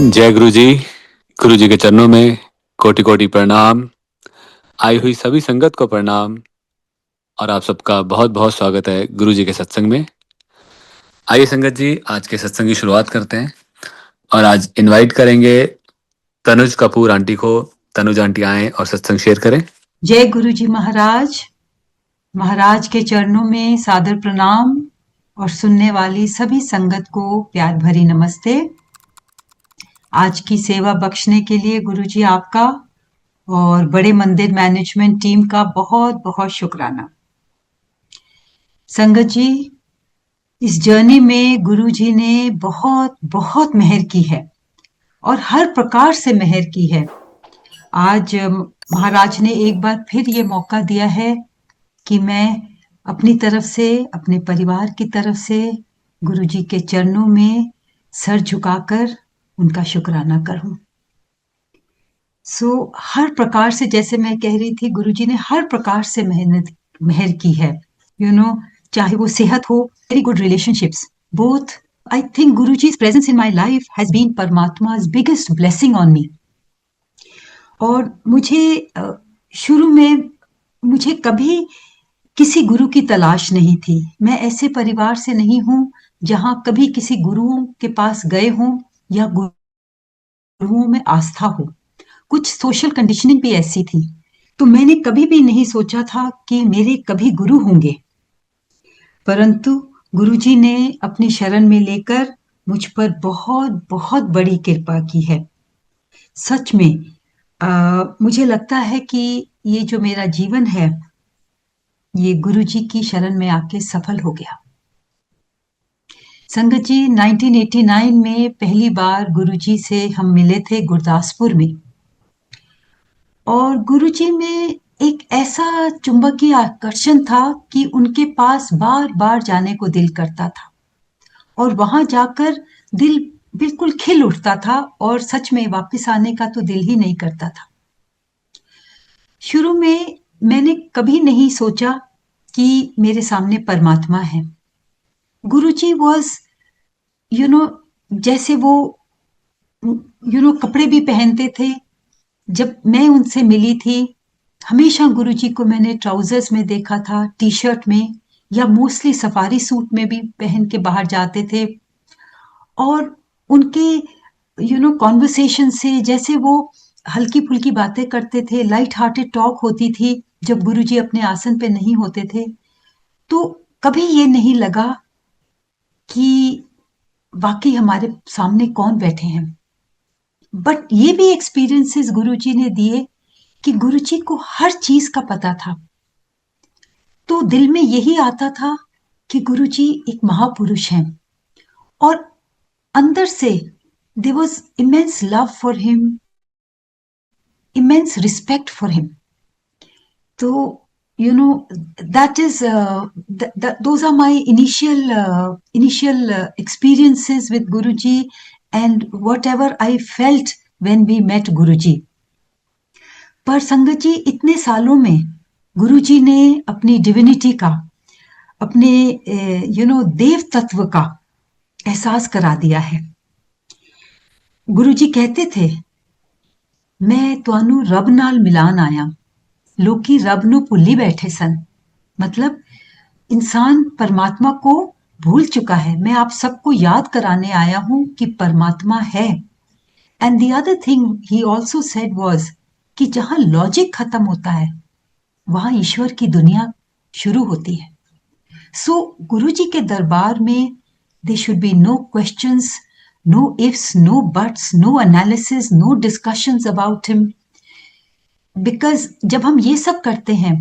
जय गुरु जी। गुरु जी के चरणों में कोटि कोटि प्रणाम। आई हुई सभी संगत को प्रणाम और आप सबका बहुत बहुत स्वागत है गुरु जी के सत्संग में। आइए संगत जी, आज के सत्संग की शुरुआत करते हैं और आज इनवाइट करेंगे तनुज कपूर आंटी को। तनुज आंटी आए और सत्संग शेयर करें। जय गुरु जी महाराज। महाराज के चरणों में सादर प्रणाम और सुनने वाली सभी संगत को प्यार भरी नमस्ते। आज की सेवा बख्शने के लिए गुरु जी आपका और बड़े मंदिर मैनेजमेंट टीम का बहुत बहुत शुक्राना। संगत जी, इस जर्नी में गुरु जी ने बहुत बहुत मेहर की है और हर प्रकार से मेहर की है। आज महाराज ने एक बार फिर ये मौका दिया है कि मैं अपनी तरफ से, अपने परिवार की तरफ से गुरु जी के चरणों में सर झुकाकर उनका शुक्राना करूं। हर प्रकार से, जैसे मैं कह रही थी, गुरु जी ने हर प्रकार से मेहर की है। चाहे वो सेहत हो, very good relationships, both. I think Guru जी's presence in my life has been परमात्मा's biggest blessing on me। और शुरू में मुझे कभी किसी गुरु की तलाश नहीं थी। मैं ऐसे परिवार से नहीं हूं जहां कभी किसी गुरुओं के पास गए हों या गुरुओं में आस्था हो। कुछ सोशल कंडीशनिंग भी ऐसी थी, तो मैंने कभी भी नहीं सोचा था कि मेरे कभी गुरु होंगे। परंतु गुरुजी ने अपनी शरण में लेकर मुझ पर बहुत बहुत बड़ी कृपा की है। सच में मुझे लगता है कि ये जो मेरा जीवन है, ये गुरुजी की शरण में आके सफल हो गया। संगत जी, 1989 में पहली बार गुरुजी से हम मिले थे गुरदासपुर में, और गुरुजी में एक ऐसा चुंबकीय आकर्षण था कि उनके पास बार बार जाने को दिल करता था और वहां जाकर दिल बिल्कुल खिल उठता था और सच में वापस आने का तो दिल ही नहीं करता था। शुरू में मैंने कभी नहीं सोचा कि मेरे सामने परमात्मा है। गुरुजी वॉज जैसे वो कपड़े भी पहनते थे। जब मैं उनसे मिली थी, हमेशा गुरुजी को मैंने ट्राउजर्स में देखा था, टी शर्ट में, या मोस्टली सफारी सूट में भी पहन के बाहर जाते थे। और उनके कॉन्वर्सेशन से, जैसे वो हल्की फुल्की बातें करते थे, लाइट हार्टेड टॉक होती थी जब गुरुजी अपने आसन पे नहीं होते थे, तो कभी ये नहीं लगा कि वाकई हमारे सामने कौन बैठे हैं। बट ये भी एक्सपीरियंसेस गुरुजी ने दिए कि गुरुजी को हर चीज का पता था। तो दिल में यही आता था कि गुरुजी एक महापुरुष हैं, और अंदर से there was immense love for him, immense respect for him. So that is those are my initial experiences with Guruji and whatever I felt when we met Guruji. पर संगत जी, इतने सालों में गुरुजी ने अपनी डिविनिटी का, अपने देव तत्व का एहसास करा दिया है। गुरुजी कहते थे, मैं तुहानू रब नाल मिलान आया, लोकी रब नू भुल्ली बैठे सन। मतलब इंसान परमात्मा को भूल चुका है। मैं आप सबको याद कराने आया हूं कि परमात्मा है। And the other thing he also said was कि जहां लॉजिक खत्म होता है, वहां ईश्वर की दुनिया शुरू होती है। सो गुरुजी के दरबार में there should be no questions, no ifs, no buts, no analysis, no discussions about him. Because जब हम ये सब करते हैं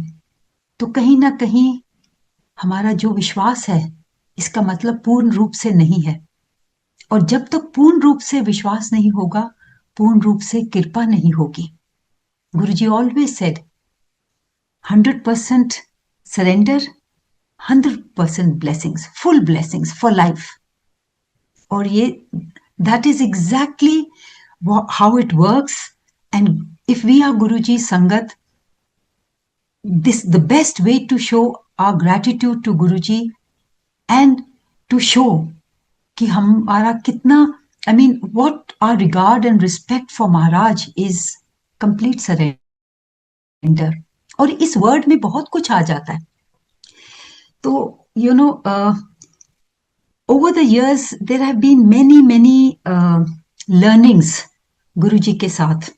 तो कहीं ना कहीं हमारा जो विश्वास है, इसका मतलब पूर्ण रूप से नहीं है। और जब तक पूर्ण रूप से विश्वास नहीं होगा, पूर्ण रूप से कृपा नहीं होगी। गुरुजी always said 100% surrender, 100% blessings, full blessings for life. और ये that is exactly how it works. And if we are Guruji Sangat, this the best way to show our gratitude to Guruji and to show कि हमारा कितना I mean, what our regard and respect for Maharaj is complete surrender. और इस word में बहुत कुछ आ जाता है. तो over the years there have been many learnings गुरुजी के साथ.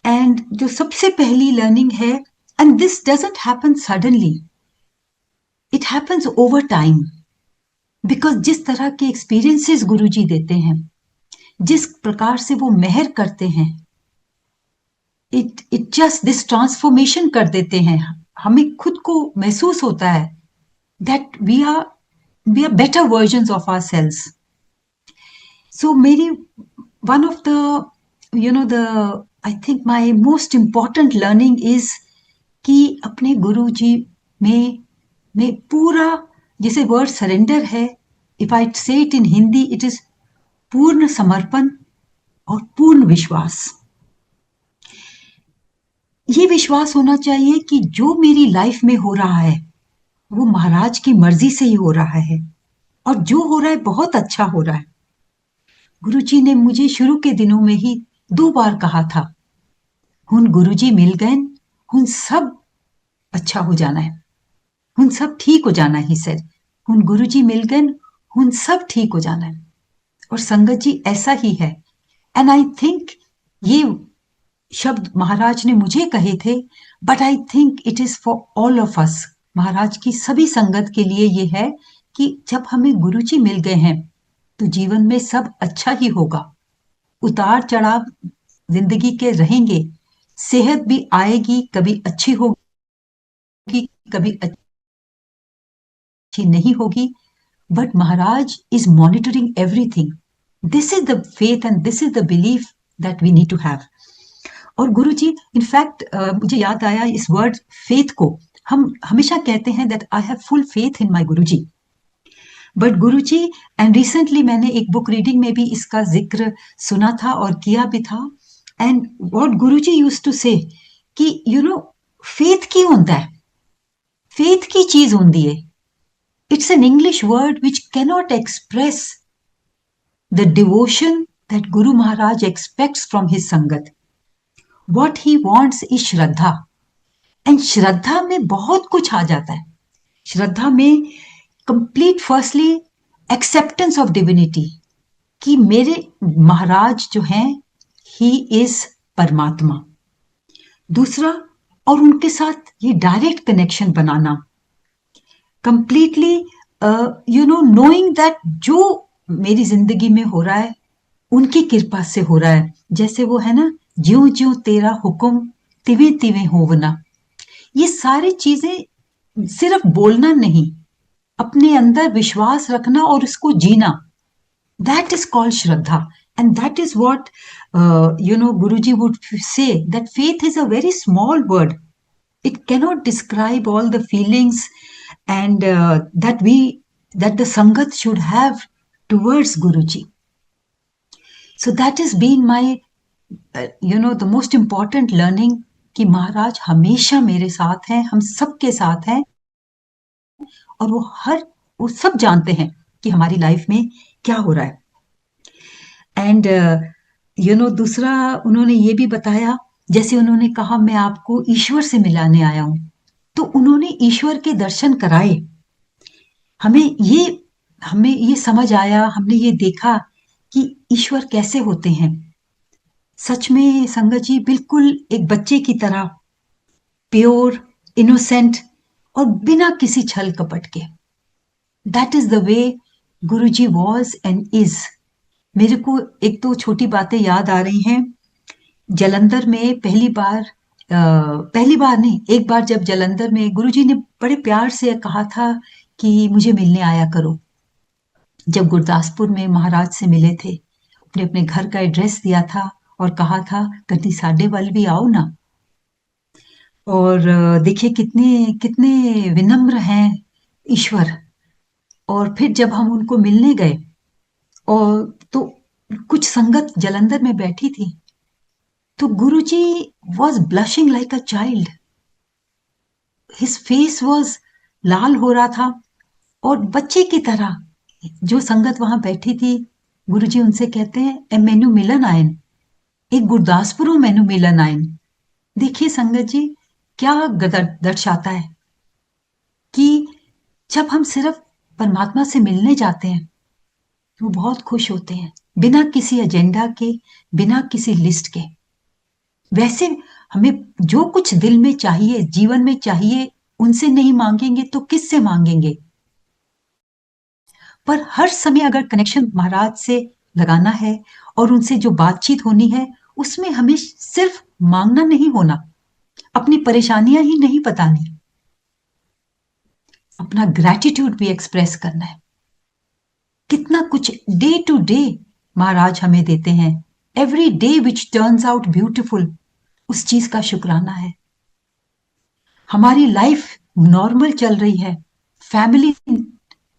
एंड जो सबसे पहली लर्निंग है, and this doesn't happen suddenly, it happens over time. Because जिस तरह के एक्सपीरियंसेस गुरुजी देते हैं, जिस प्रकार से वो मेहर करते हैं, इट जस्ट दिस ट्रांसफॉर्मेशन कर देते हैं. हमें खुद को महसूस होता है that we are better versions of ourselves. So मेरी one of the I think my most important learning is कि अपने गुरु जी में पूरा, जैसे वर्ड सरेंडर है, if I say it in Hindi, it is पूर्ण समर्पण और पूर्ण विश्वास. ये विश्वास होना चाहिए कि जो मेरी लाइफ में हो रहा है वो महाराज की मर्जी से ही हो रहा है, और जो हो रहा है बहुत अच्छा हो रहा है. गुरुजी ने मुझे शुरू के दिनों में ही 2 बार कहा था, हुन गुरुजी मिल गए, हुन सब अच्छा हो जाना है, हुन सब ठीक हो जाना ही सर. हुन गुरुजी मिल गए, हुन सब ठीक हो जाना है. और संगत जी ऐसा ही है. एंड आई थिंक ये शब्द महाराज ने मुझे कहे थे, but I think it is for all of us. Maharaj की सभी संगत के लिए ये है कि जब हमें गुरुजी मिल गए हैं तो जीवन में सब अच्छा ही होगा. उतार चढ़ाव जिंदगी के रहेंगे, सेहत भी आएगी, कभी अच्छी होगी, कभी अच्छी नहीं होगी, but Maharaj is monitoring everything. This is the faith and this is the belief that we need to have. और गुरुजी, इनफैक्ट मुझे याद आया इस वर्ड फेथ को, हम हमेशा कहते हैं that I have full faith in my Guruji. But Guruji, and recently मैंने एक बुक रीडिंग में भी इसका जिक्र सुना था और किया भी था. And what Guruji used to say कि फेथ की होता है, फेथ की चीज होती है. It's an English word which cannot express the devotion that Guru Maharaj expects from his sangat. What he wants is shraddha. And श्रद्धा में बहुत कुछ आ जाता है. श्रद्धा में complete, firstly acceptance of divinity, कि मेरे महाराज जो हैं, ही इज परमात्मा. दूसरा, और उनके साथ ये direct connection banana, completely knowing that जो मेरी जिंदगी में हो रहा है उनकी कृपा से हो रहा है. जैसे वो है ना, ज्यों ज्यों तेरा हुक्म तिवे तिवे होवना. ये सारी चीजें सिर्फ बोलना नहीं, अपने अंदर विश्वास रखना और उसको जीना, that is called shraddha. And that is what Guruji would say, that faith is a very small word. It cannot describe all the feelings and that the sangat should have towards Guruji. So that has been my the most important learning, कि महाराज हमेशा मेरे साथ हैं, हम सबके साथ हैं, और वो सब जानते हैं कि हमारी लाइफ में क्या हो रहा है. एंड दूसरा उन्होंने ये भी बताया, जैसे उन्होंने कहा मैं आपको ईश्वर से मिलाने आया हूं, तो उन्होंने ईश्वर के दर्शन कराए. हमें ये समझ आया, हमने ये देखा कि ईश्वर कैसे होते हैं. सच में संगत जी, बिल्कुल एक बच्चे की तरह, प्योर, इनोसेंट, और बिना किसी छल कपट के. That is the way Guruji was and is. मेरे को एक तो छोटी बातें याद आ रही हैं. जलंधर में पहली बार नहीं, एक बार जब जलंधर में गुरुजी ने बड़े प्यार से कहा था कि मुझे मिलने आया करो. जब गुरदासपुर में महाराज से मिले थे, अपने अपने घर का एड्रेस दिया था और कहा था कभी साडे वाल भी आओ ना. और देखिए कितने कितने विनम्र हैं ईश्वर. और फिर जब हम उनको मिलने गए, और तो कुछ संगत जलंधर में बैठी थी, तो Guruji was blushing like a child. His face was लाल हो रहा था, और बच्चे की तरह जो संगत वहां बैठी थी गुरुजी उनसे कहते हैं ए मैनू मिलन आयन, एक गुरदासपुरों मैनू मिलन आयन। देखिए संगत जी, क्या दर्शाता है कि जब हम सिर्फ परमात्मा से मिलने जाते हैं तो वो बहुत खुश होते हैं, बिना किसी एजेंडा के, बिना किसी लिस्ट के। वैसे हमें जो कुछ दिल में चाहिए, जीवन में चाहिए, उनसे नहीं मांगेंगे तो किससे मांगेंगे? पर हर समय अगर कनेक्शन महाराज से लगाना है और उनसे जो बातचीत होनी है, उसमें हमें सिर्फ मांगना नहीं होना, अपनी परेशानियां ही नहीं बतानी, अपना ग्रैटिट्यूड भी एक्सप्रेस करना है। कितना कुछ डे टू डे महाराज हमें देते हैं। Every day which turns out beautiful, उस चीज का शुक्राना है। हमारी लाइफ नॉर्मल चल रही है, family,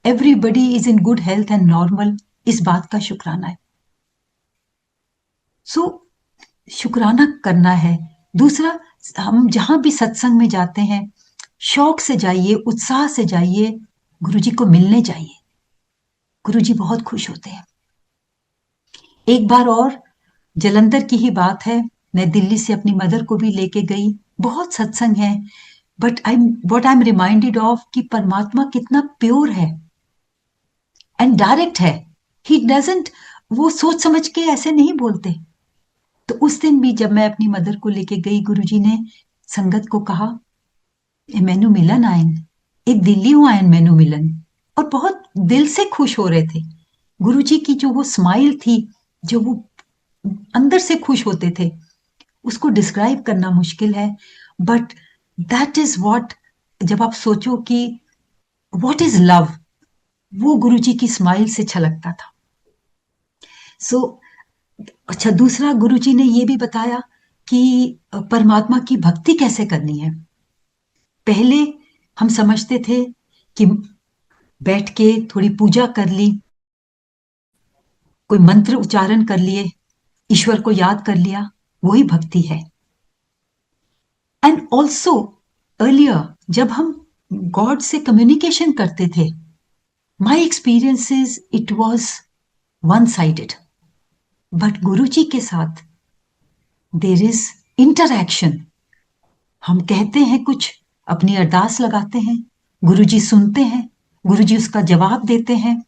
everybody is in good health and normal, इस बात का शुक्राना है। सो शुक्राना करना है। दूसरा, हम जहां भी सत्संग में जाते हैं, शौक से जाइए, उत्साह से जाइए, गुरुजी को मिलने जाइए, गुरुजी बहुत खुश होते हैं। एक बार और जलंधर की ही बात है, मैं दिल्ली से अपनी मदर को भी लेके गई, बहुत सत्संग है, but I am reminded of कि परमात्मा कितना प्योर है एंड डायरेक्ट है। ही डजंट, वो सोच समझ के ऐसे नहीं बोलते। तो उस दिन भी जब मैं अपनी मदर को लेके गई, गुरुजी ने संगत को कहा, "ए मैनू मिलन आयन, एक दिल्ली हूं आयन मैनू मिलन", और बहुत दिल से खुश हो रहे थे। गुरुजी की जो वो स्माइल थी, जो वो अंदर से खुश होते थे, उसको डिस्क्राइब करना मुश्किल है, बट दैट इज व्हाट, जब आप सोचो कि व्हाट इज लव, वो गुरुजी की स्माइल से छलकता था। सो अच्छा, दूसरा गुरुजी ने ये भी बताया कि परमात्मा की भक्ति कैसे करनी है। पहले हम समझते थे कि बैठ के थोड़ी पूजा कर ली, कोई मंत्र उच्चारण कर लिए, ईश्वर को याद कर लिया, वही भक्ति है। एंड ऑल्सो अर्लियर जब हम गॉड से कम्युनिकेशन करते थे, my experiences it was one sided, but Guruji के साथ देर इज इंटरैक्शन। हम कहते हैं कुछ, अपनी अरदास लगाते हैं, गुरुजी सुनते हैं, गुरुजी उसका जवाब देते हैं।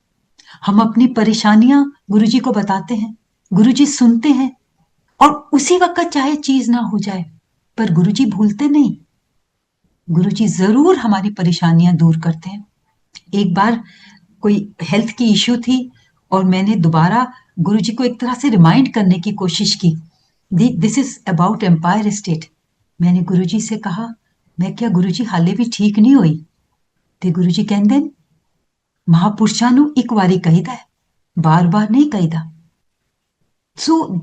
हम अपनी परेशानियां गुरुजी को बताते हैं, गुरुजी सुनते हैं, और उसी वक्त चाहे चीज ना हो जाए, पर गुरुजी भूलते नहीं, गुरुजी जरूर हमारी परेशानियां दूर करते हैं। एक बार कोई हेल्थ की इश्यू थी और मैंने दोबारा गुरुजी को एक तरह से रिमाइंड करने की कोशिश की, this is about Empire State. मैंने गुरुजी से कहा, मैं क्या गुरुजी हाले भी ठीक नहीं हुई? ते गुरुजी कहते हैं, महापुरुषां नू एक बारी कहीदा है, बार बार नहीं कहीदा। सो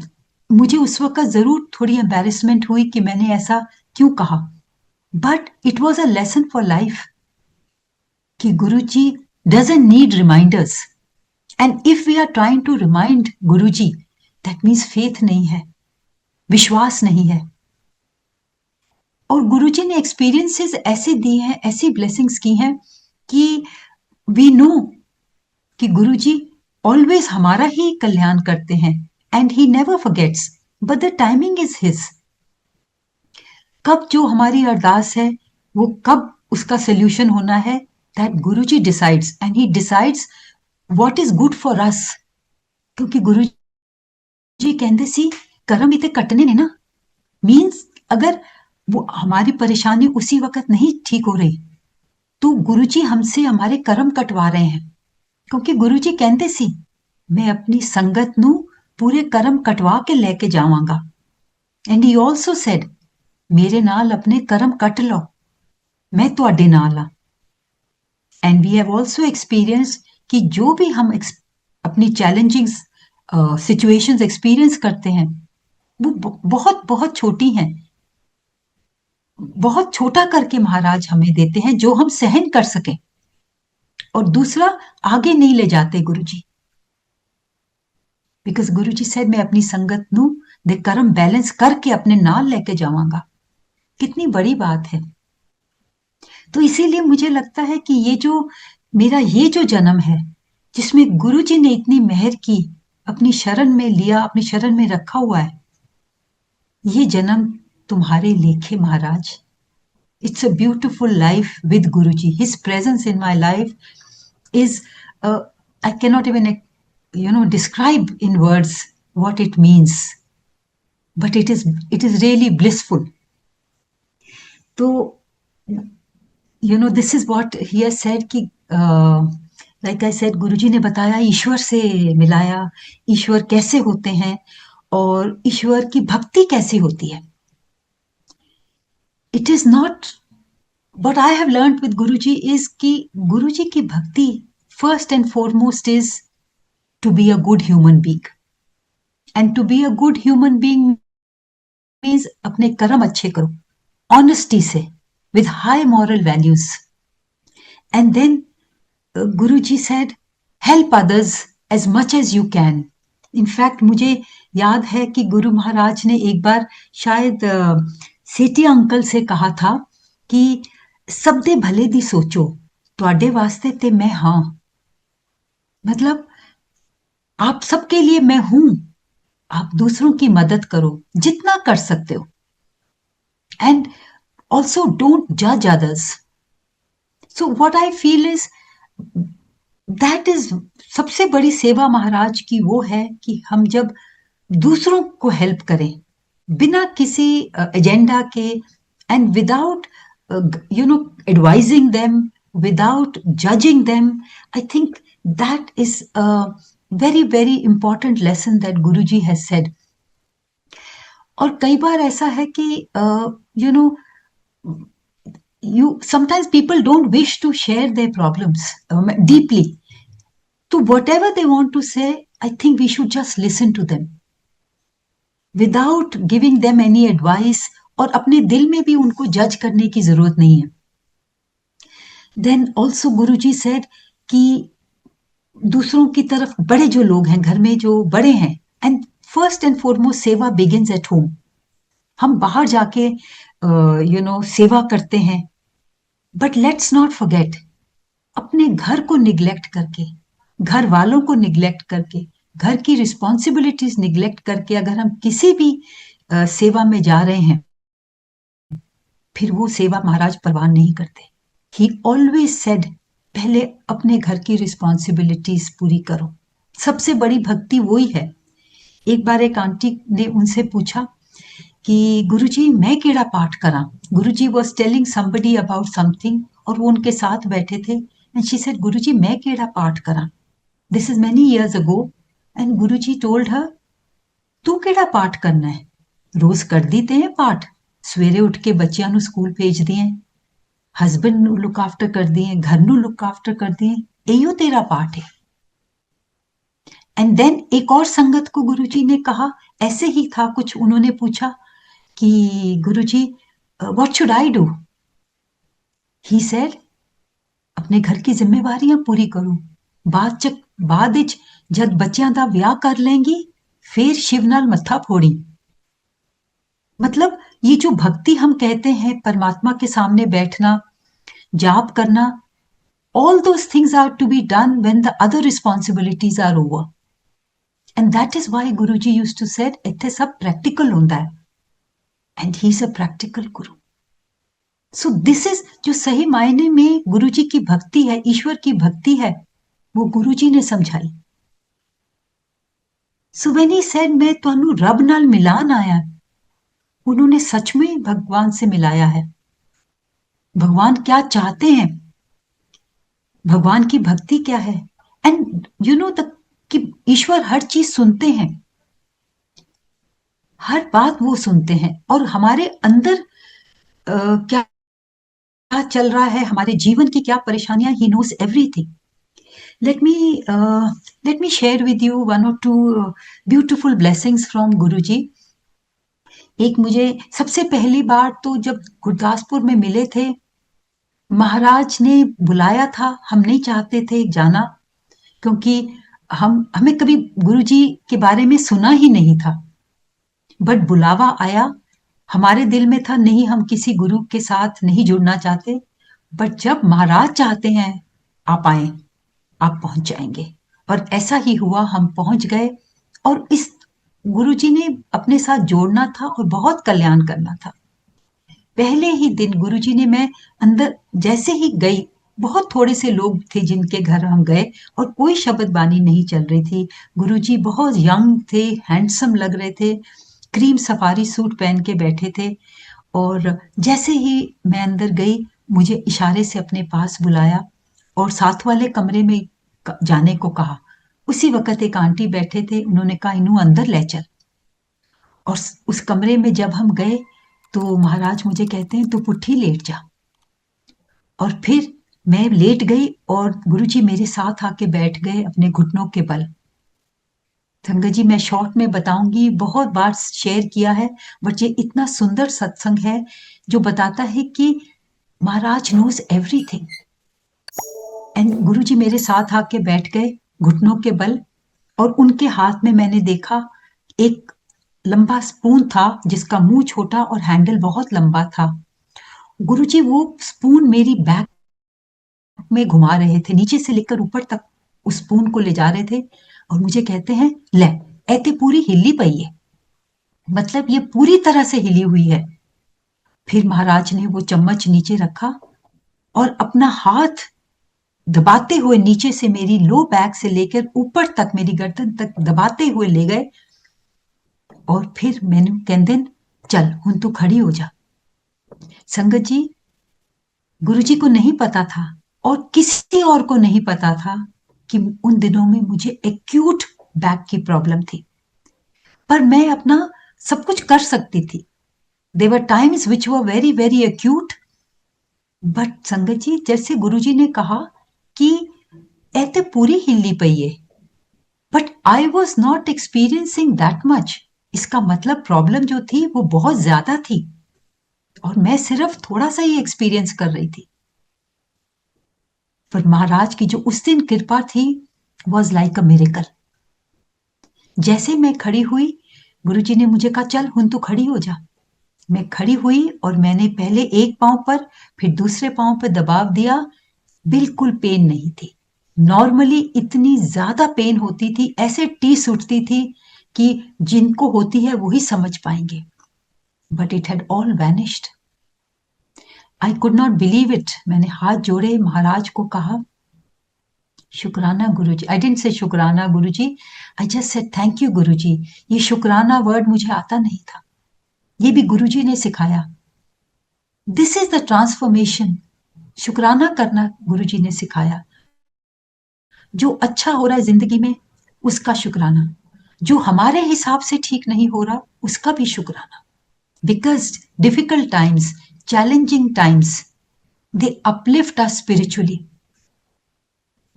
मुझे उस वक्त जरूर थोड़ी एम्बेरसमेंट हुई कि मैंने ऐसा क्यों कहा, but it was a lesson for life कि Guruji doesn't need reminders, and if we are trying to remind Guruji, that means faith नहीं है, विश्वास नहीं है। और गुरुजी ने एक्सपीरियंसेस ऐसे दिए हैं, ऐसी ब्लेसिंग्स की हैं कि वी नो कि गुरुजी ऑलवेज हमारा ही कल्याण करते हैं, and he never forgets, but the timing is his. कब जो हमारी अरदास है, वो कब उसका सोल्यूशन होना है, that Guruji decides, and he decides what is good for us. क्योंकि गुरुजी कहते सी कर्म इतने कटने ने ना, मीन्स अगर वो हमारी परेशानी उसी वक्त नहीं ठीक हो रही, तो गुरुजी हमसे हमारे कर्म कटवा रहे हैं। क्योंकि गुरुजी कहते सी, मैं अपनी संगत नू पूरे कर्म कटवा के लेके जावांगा, एंड ही ऑल्सो सेड, मेरे नाल अपने कर्म कट लो, मैं तुहाडे नाल आ। And we have also experience कि जो भी हम अपनी चैलेंजिंग सिचुएशंस एक्सपीरियंस करते हैं, वो बहुत बहुत छोटी हैं, बहुत छोटा करके महाराज हमें देते हैं जो हम सहन कर सकें, और दूसरा आगे नहीं ले जाते गुरुजी, बिकॉज गुरुजी सेड, मैं अपनी संगत नू दे कर्म बैलेंस करके अपने नाल लेके जावांगा। कितनी बड़ी बात है। तो इसीलिए मुझे लगता है कि ये जो मेरा ये जो जन्म है, जिसमें गुरुजी ने इतनी मेहर की, अपनी शरण में लिया, अपनी शरण में रखा हुआ है। ये जन्म तुम्हारे लेखे महाराज। It's a beautiful life with Guruji. His presence in my life is, I cannot even, describe in words what it means, but it is really blissful. So, this is what he has said कि like I said, गुरुजी ने बताया, ईश्वर से मिलाया, ईश्वर कैसे होते हैं और ईश्वर की भक्ति कैसी होती है. It is not, what I have learned with Guruji is कि गुरुजी की भक्ति first and foremost is to be a good human being. And to be a good human being means अपने कर्म अच्छे करो, honesty से, with high moral values. And then Guruji said, help others as much as you can. In fact, मुझे याद है कि गुरु महाराज ने एक बार शायद सेठी अंकल से कहा था कि सब दे भले दी सोचो, तुहाडे वास्ते ते मैं हाँ. मतलब आप सबके लिए मैं हूं, आप दूसरों की मदद करो जितना कर सकते हो. एंड ऑल्सो डोंट जज others. So what I feel is that is सबसे बड़ी सेवा महाराज की वो है कि हम जब दूसरों को हेल्प करें बिना किसी एजेंडा के, and without advising them, without judging them. I think that is a very very important lesson that Guruji has said. और कई बार ऐसा है कि you sometimes people don't wish to share their problems deeply. So whatever they want to say, I think we should just listen to them without giving them any advice, और अपने दिल में भी उनको जज करने की जरूरत नहीं है. Then also Guruji said कि दूसरों की तरफ बड़े जो लोग हैं, घर में जो बड़े हैं, एंड फर्स्ट एंड फॉरमोस्ट सेवा बिगिंस एट होम. हम बाहर जाके सेवा करते हैं, बट लेट्स नॉट फॉरगेट, अपने घर को निग्लेक्ट करके, घर वालों को निग्लेक्ट करके, घर की रिस्पॉन्सिबिलिटीज निग्लेक्ट करके अगर हम किसी भी सेवा में जा रहे हैं, फिर वो सेवा महाराज परवान नहीं करते. ही ऑलवेज सेड, पहले अपने घर की रिस्पॉन्सिबिलिटीज पूरी करो. सबसे बड़ी भक्ति वही है. एक बार एक आंटी ने उनसे पूछा कि गुरुजी मैं केड़ा पाठ करा. Guruji was telling somebody about something और वो उनके साथ बैठे थे, एंड शी सेड गुरुजी मैं केड़ा पाठ करा. This is many years ago. And Guruji told her, तू केड़ा पाठ करना है, रोज कर दीते हैं पाठ, सवेरे उठ के बच्चियां ਨੂੰ ਸਕੂਲ ਭੇਜ दिए, हस्बैंड ਨੂੰ लुक आफ्टर कर दिए, घर ਨੂੰ लुक आफ्टर कर दिए, यही तेरा पाठ है. एंड देन एक और संगत को गुरुजी ने कहा, ऐसे ही था कुछ, उन्होंने पूछा कि Guruji what should I do. He said, अपने घर की जिम्मेवारियां पूरी करो, बाद ਵਿੱਚ जब बच्चियां ਦਾ ਵਿਆਹ कर लेंगी फिर शिव नाल मत्था फोड़ी. मतलब ये जो भक्ति हम कहते हैं, परमात्मा के सामने बैठना, जाप करना, all those things are to be done when the other responsibilities are over. And that is why Guruji used to say, इत्थे सब practical होता है. And he is a practical Guru. So this is जो सही मायने में गुरुजी की भक्ति है, ईश्वर की भक्ति है, वो गुरुजी ने समझाई. So when he said, मैं तुहानू रब नाल मिलान आया, उन्होंने सच में भगवान से मिलाया है. भगवान क्या चाहते हैं, भगवान की भक्ति क्या है. एंड कि ईश्वर हर चीज सुनते हैं, हर बात वो सुनते हैं, और हमारे अंदर क्या चल रहा है, हमारे जीवन की क्या परेशानियां, he knows everything. let me share with you one or two beautiful blessings from Guruji. एक मुझे सबसे पहली बार तो जब गुरदासपुर में मिले थे, महाराज ने बुलाया था, हम नहीं चाहते थे जाना क्योंकि हमें कभी गुरुजी के बारे में सुना ही नहीं था, बट बुलावा आया. हमारे दिल में था नहीं, हम किसी गुरु के साथ नहीं जुड़ना चाहते, बट जब महाराज चाहते हैं आप आए, आप पहुंच जाएंगे. और ऐसा ही हुआ, हम पहुंच गए. और इस गुरुजी ने अपने साथ जोड़ना था और बहुत कल्याण करना था। पहले ही दिन गुरुजी ने, मैं अंदर जैसे ही गई, बहुत थोड़े से लोग थे जिनके घर हम गए और कोई शब्द बानी नहीं चल रही थी। गुरुजी बहुत यंग थे, हैंडसम लग रहे थे, क्रीम सफारी सूट पहन के बैठे थे। और जैसे ही मैं अंदर गई, मुझे इशारे से अपने पास बुलाया और साथ वाले कमरे में जाने को कहा। उसी वक्त एक आंटी बैठे थे, उन्होंने कहा इन्हू अंदर ले चल। और उस कमरे में जब हम गए तो महाराज मुझे कहते हैं तू पुट्ठी लेट जा। और फिर मैं लेट गई और गुरुजी मेरे साथ आके बैठ गए अपने घुटनों के बल। संगत जी, मैं शॉर्ट में बताऊंगी, बहुत बार शेयर किया है, बट ये इतना सुंदर सत्संग है जो बताता है कि महाराज नोज एवरीथिंग। एंड गुरुजी मेरे साथ आके बैठ गए घुटनों के बल, और उनके हाथ में मैंने देखा एक लंबा स्पून था जिसका मुंह छोटा और हैंडल बहुत लंबा था। गुरुजी वो स्पून मेरी बैक में घुमा रहे थे, नीचे से लेकर ऊपर तक उस स्पून को ले जा रहे थे और मुझे कहते हैं ले ऐते पूरी हिली पई है, मतलब ये पूरी तरह से हिली हुई है। फिर महाराज ने वो चम्मच नीचे रखा और अपना हाथ दबाते हुए नीचे से मेरी लो बैक से लेकर ऊपर तक मेरी गर्दन तक दबाते हुए ले गए। और फिर मैंने कहते चल हुन तू खड़ी हो जा। संगत जी, गुरुजी को नहीं पता था और किसी और को नहीं पता था कि उन दिनों में मुझे एक्यूट बैक की प्रॉब्लम थी, पर मैं अपना सब कुछ कर सकती थी। There were times which were very very acute, but Sangat ji जैसे गुरुजी ने कहा कि ऐते पूरी हिल्ली पई है, but I was not experiencing that much. इसका मतलब प्रॉब्लम जो थी वो बहुत ज्यादा थी और मैं सिर्फ थोड़ा सा ही एक्सपीरियंस कर रही थी। पर महाराज की जो उस दिन कृपा थी वॉज लाइक अ मिरेकल। जैसे मैं खड़ी हुई, गुरुजी ने मुझे कहा चल हुन तू खड़ी हो जा। मैं खड़ी हुई और मैंने पहले एक पांव पर फिर दूसरे पांव पर दबाव दिया। बिल्कुल पेन नहीं थी। नॉर्मली इतनी ज्यादा पेन होती थी, ऐसे टीस उठती थी कि जिनको होती है वही समझ पाएंगे, but it had all vanished. I could not believe it. मैंने हाथ जोड़े, महाराज को कहा शुक्राना गुरुजी। आई didn't say shukrana Guruji, I just said thank you Guruji. ये शुक्राना वर्ड मुझे आता नहीं था, ये भी गुरुजी ने सिखाया। This is the transformation. शुक्राना करना गुरुजी ने सिखाया। जो अच्छा हो रहा है जिंदगी में उसका शुक्राना, जो हमारे हिसाब से ठीक नहीं हो रहा उसका भी शुक्राना। Because difficult times, challenging times, they uplift us spiritually.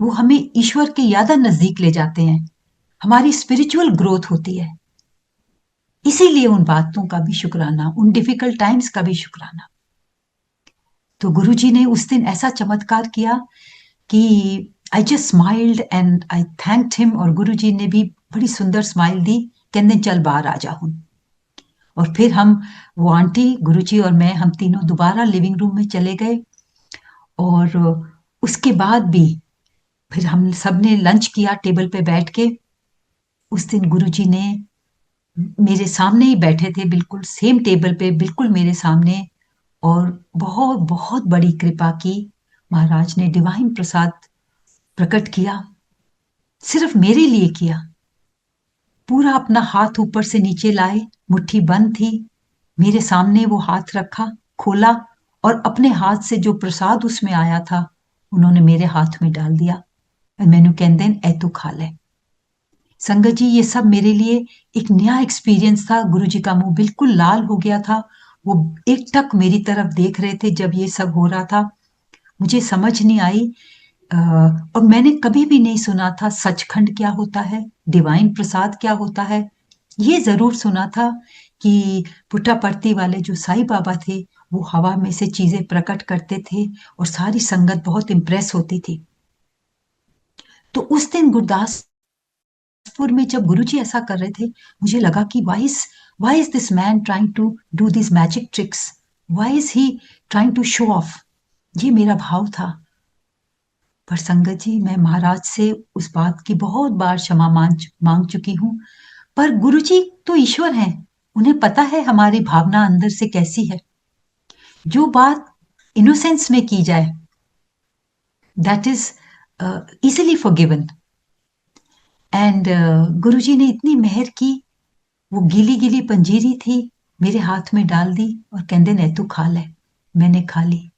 वो हमें ईश्वर के ज्यादा नजदीक ले जाते हैं, हमारी स्पिरिचुअल ग्रोथ होती है। इसीलिए उन बातों का भी शुक्राना, उन डिफिकल्ट टाइम्स का भी शुक्राना। तो गुरुजी ने उस दिन ऐसा चमत्कार किया कि I just smiled and I thanked him. और गुरुजी ने भी बड़ी सुंदर स्माइल दी, कहने चल बाहर आ जा हुन। और फिर हम, वो आंटी, गुरुजी और मैं, हम तीनों दोबारा लिविंग रूम में चले गए। और उसके बाद भी फिर हम सब ने लंच किया टेबल पे बैठ के। उस दिन गुरुजी ने मेरे सामने ही बैठे थे, बिल्कुल सेम टेबल पे, बिल्कुल मेरे सामने, और बहुत बहुत बड़ी कृपा की। महाराज ने डिवाइन प्रसाद प्रकट किया, सिर्फ मेरे लिए किया। पूरा अपना हाथ ऊपर से नीचे लाए, मुट्ठी बंद थी, मेरे सामने वो हाथ रखा, खोला, और अपने हाथ से जो प्रसाद उसमें आया था उन्होंने मेरे हाथ में डाल दिया। और मैंने कहते ऐ तू खा ले। संगत जी, ये सब मेरे लिए एक नया एक्सपीरियंस था। गुरुजी का मुंह बिल्कुल लाल हो गया था, वो एकटक मेरी तरफ देख रहे थे जब ये सब हो रहा था। मुझे समझ नहीं आई, और मैंने कभी भी नहीं सुना था सचखंड क्या होता है, डिवाइन प्रसाद क्या होता है। ये जरूर सुना था कि पुट्टापर्ती वाले जो साईं बाबा थे वो हवा में से चीजें प्रकट करते थे और सारी संगत बहुत इम्प्रेस होती थी। तो उस दिन गुरदासपुर में जब गुरुजी ऐसा कर रहे थे, मुझे लगा कि why is this man trying to do these magic tricks? Why is he trying to show off? ये मेरा भाव था। पर संगत जी, मैं महाराज से उस बात की बहुत बार क्षमा मांग चुकी हूँ। पर गुरुजी तो ईश्वर हैं, उन्हें पता है हमारी भावना अंदर से कैसी है। जो बात इनोसेंस में की जाए, that is easily forgiven. And Guruji ने इतनी मेहर की, वो गीली गीली पंजीरी थी, मेरे हाथ में डाल दी और कहते ने तू खा ले। मैंने खा ली।